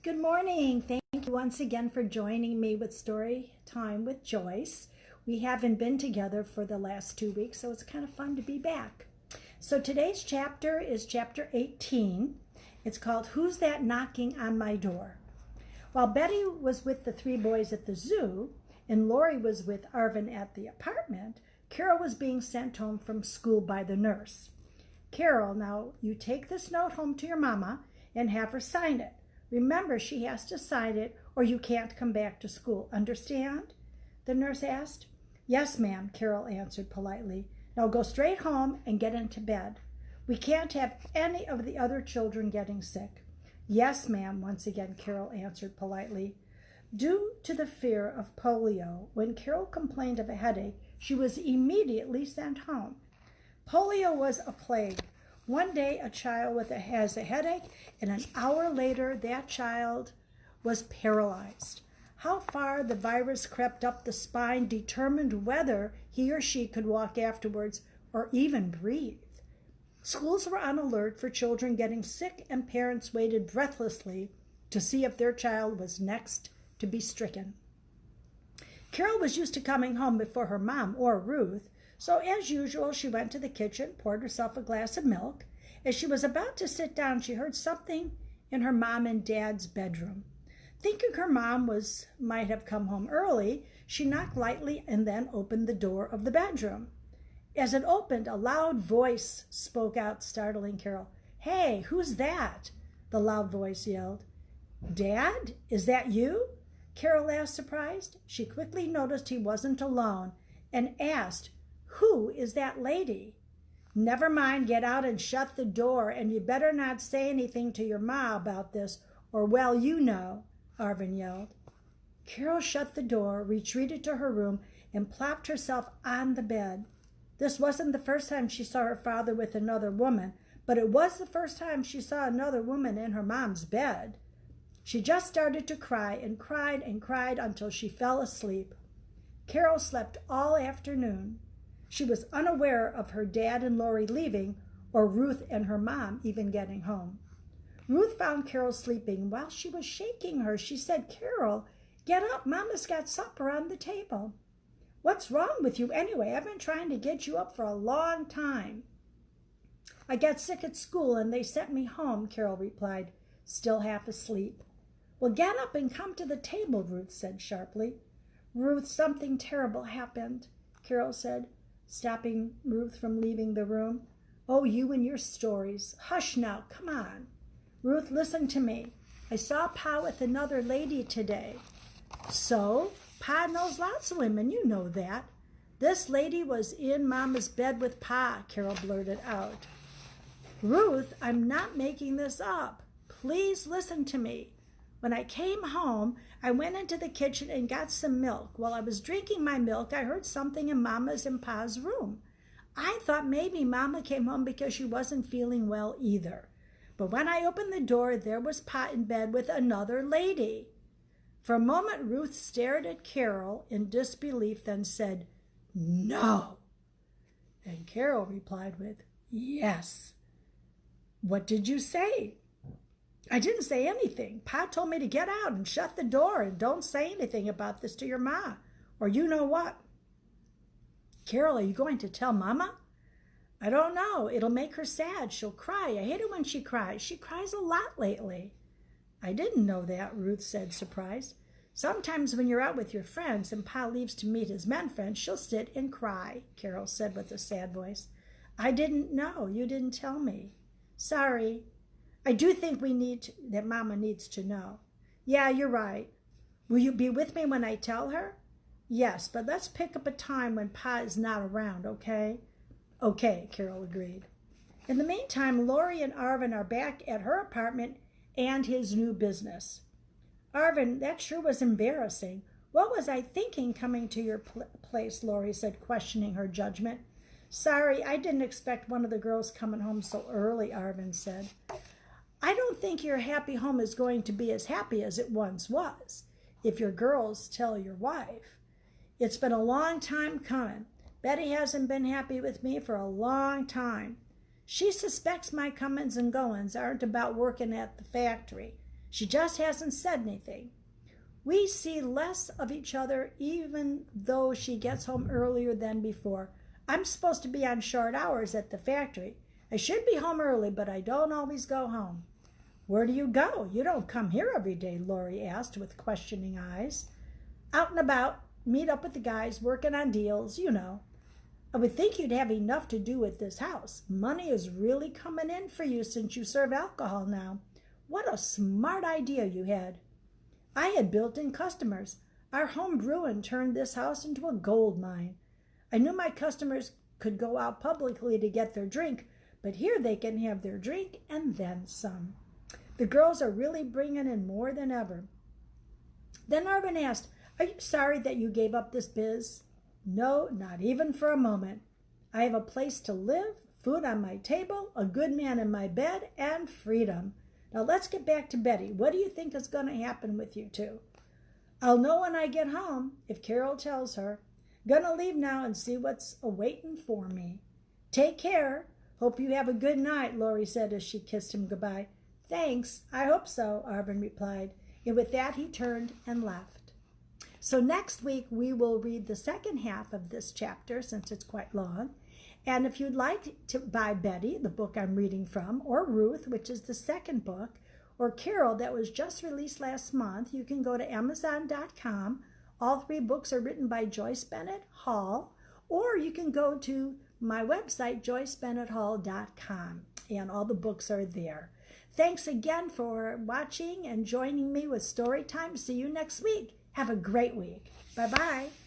Good morning. Thank you once again for joining me with Story Time with Joyce. We haven't been together for the last 2 weeks, so it's kind of fun to be back. So today's chapter is chapter 18. It's called Who's That Knocking on My Door? While Betty was with the 3 boys at the zoo and Lori was with Arvin at the apartment, Carol was being sent home from school by the nurse. Carol, now you take this note home to your mama and have her sign it. Remember, she has to sign it or you can't come back to school. Understand? The nurse asked. Yes, ma'am, Carol answered politely. Now go straight home and get into bed. We can't have any of the other children getting sick. Yes, ma'am, once again, Carol answered politely. Due to the fear of polio, when Carol complained of a headache, she was immediately sent home. Polio was a plague. One day a child has a headache, and an hour later that child was paralyzed. How far the virus crept up the spine determined whether he or she could walk afterwards or even breathe. Schools were on alert for children getting sick, and parents waited breathlessly to see if their child was next to be stricken. Carol was used to coming home before her mom or Ruth, so as usual, she went to the kitchen, poured herself a glass of milk. As she was about to sit down, she heard something in her mom and dad's bedroom. Thinking her mom might have come home early, she knocked lightly and then opened the door of the bedroom. As it opened, a loud voice spoke out, startling Carol. Hey, who's that? The loud voice yelled. Dad, is that you? Carol asked, surprised. She quickly noticed he wasn't alone and asked, Who is that lady? Never mind, get out and shut the door, and you better not say anything to your ma about this, or well, you know, Arvin yelled. Carol shut the door, retreated to her room, and plopped herself on the bed. This wasn't the first time she saw her father with another woman, but it was the first time she saw another woman in her mom's bed. She just started to cry and cried and cried until she fell asleep. Carol slept all afternoon. She was unaware of her dad and Lori leaving, or Ruth and her mom even getting home. Ruth found Carol sleeping. While she was shaking her, she said, Carol, get up. Mama's got supper on the table. What's wrong with you anyway? I've been trying to get you up for a long time. I got sick at school and they sent me home, Carol replied, still half asleep. Well, get up and come to the table, Ruth said sharply. Ruth, something terrible happened, Carol said, stopping Ruth from leaving the room. Oh, you and your stories. Hush now, come on. Ruth, listen to me. I saw Pa with another lady today. So? Pa knows lots of women, you know that. This lady was in Mama's bed with Pa, Carol blurted out. Ruth, I'm not making this up. Please listen to me. When I came home, I went into the kitchen and got some milk. While I was drinking my milk, I heard something in Mama's and Pa's room. I thought maybe Mama came home because she wasn't feeling well either. But when I opened the door, there was Pa in bed with another lady. For a moment, Ruth stared at Carol in disbelief, then said, No. And Carol replied with, Yes. What did you say? I didn't say anything. Pa told me to get out and shut the door and don't say anything about this to your ma, or you know what. Carol, are you going to tell Mama? I don't know. It'll make her sad. She'll cry. I hate it when she cries. She cries a lot lately. I didn't know that, Ruth said, surprised. Sometimes when you're out with your friends and Pa leaves to meet his men friends, she'll sit and cry, Carol said with a sad voice. I didn't know. You didn't tell me. Sorry. I do think that Mama needs to know. Yeah, you're right. Will you be with me when I tell her? Yes, but let's pick up a time when Pa is not around, okay? Okay, Carol agreed. In the meantime, Lori and Arvin are back at her apartment and his new business. Arvin, that sure was embarrassing. What was I thinking coming to your place, Lori said, questioning her judgment. Sorry, I didn't expect one of the girls coming home so early, Arvin said. I don't think your happy home is going to be as happy as it once was, if your girls tell your wife. It's been a long time coming. Betty hasn't been happy with me for a long time. She suspects my comings and goings aren't about working at the factory. She just hasn't said anything. We see less of each other even though she gets home earlier than before. I'm supposed to be on short hours at the factory. I should be home early, but I don't always go home. Where do you go? You don't come here every day, Lori asked with questioning eyes. Out and about, meet up with the guys, working on deals, you know. I would think you'd have enough to do with this house. Money is really coming in for you since you serve alcohol now. What a smart idea you had. I had built-in customers. Our home brewing turned this house into a gold mine. I knew my customers could go out publicly to get their drink, but here they can have their drink and then some. The girls are really bringing in more than ever. Then Irvin asked, are you sorry that you gave up this biz? No, not even for a moment. I have a place to live, food on my table, a good man in my bed, and freedom. Now let's get back to Betty. What do you think is going to happen with you two? I'll know when I get home, if Carol tells her. Gonna leave now and see what's awaiting for me. Take care. Hope you have a good night, Lori said as she kissed him goodbye. Thanks, I hope so, Arvin replied. And with that, he turned and left. So next week, we will read the second half of this chapter, since it's quite long. And if you'd like to buy Betty, the book I'm reading from, or Ruth, which is the second book, or Carol, that was just released last month, you can go to Amazon.com. All three books are written by Joyce Bennett-Hall, or you can go to my website, JoyceBennett-Hall.com, and all the books are there. Thanks again for watching and joining me with Story Time. See you next week. Have a great week. Bye-bye.